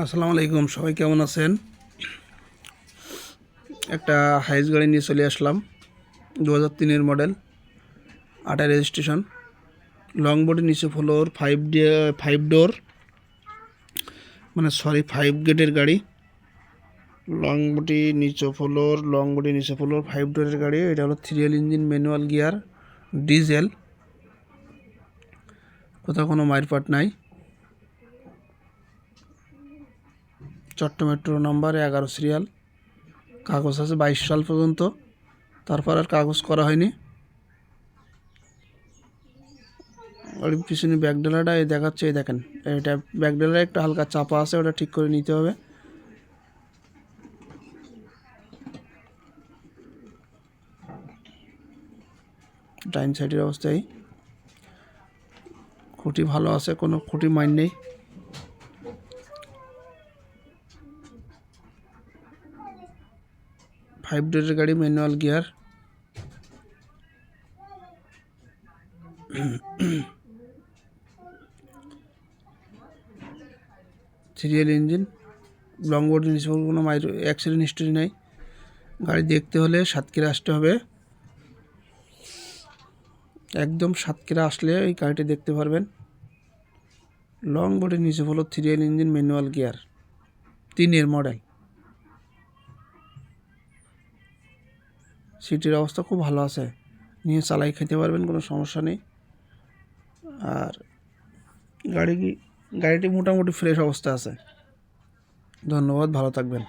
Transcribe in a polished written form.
আসসালামু আলাইকুম, সবাই কেমন আছেন? একটা হাইস গাড়ি নিয়ে চলে আসলাম। 2003-এর মডেল, 8 রেজিস্ট্রেশন, লং বডি, নিচে ফ্লোর, 5 ডোর, মানে 5 গেটের গাড়ি। লং বডি নিচে ফ্লোর 5 ডোরের গাড়ি। এটা হলো 3L engine, manual gear, diesel. কোথাও কোনো মাইর পাট নাই। Chittagong metro number 11 serial. কাগজ আছে 22 সাল পর্যন্ত, তারপর আর কাগজ করা হয়নি। আর পিছনে ব্যাকডেলাটা দেখাচ্ছে, এই দেখেন, এটা ব্যাকডেলার একটা হালকা চাপা আছে, ওটা ঠিক করে নিতে হবে। ডাইন সাইডের অবস্থায় খুঁটি ভালো আছে, কোনো খুঁটি মাইন নেই। ফাইভ ডোরের গাড়ি, manual gear. Serial engine, long body, নিচে কোনো অ্যাক্সিডেন্ট হিস্টরি নাই। গাড়ি দেখতে হলে সাতক্ষীরা আসতে হবে। একদম সাতক্ষীরা আসলে এই গাড়িটি দেখতে পারবেন। লং বডি, নিচে হলো 3L ইঞ্জিন, ম্যানুয়াল গিয়ার, 3-এর মডেল। সিটির অবস্থা খুব ভালো আছে, নিয়ে চালাই খেতে পারবেন, কোনো সমস্যা নেই। আর গাড়িটি মোটামুটি ফ্রেশ অবস্থা আছে। ধন্যবাদ, ভালো থাকবেন।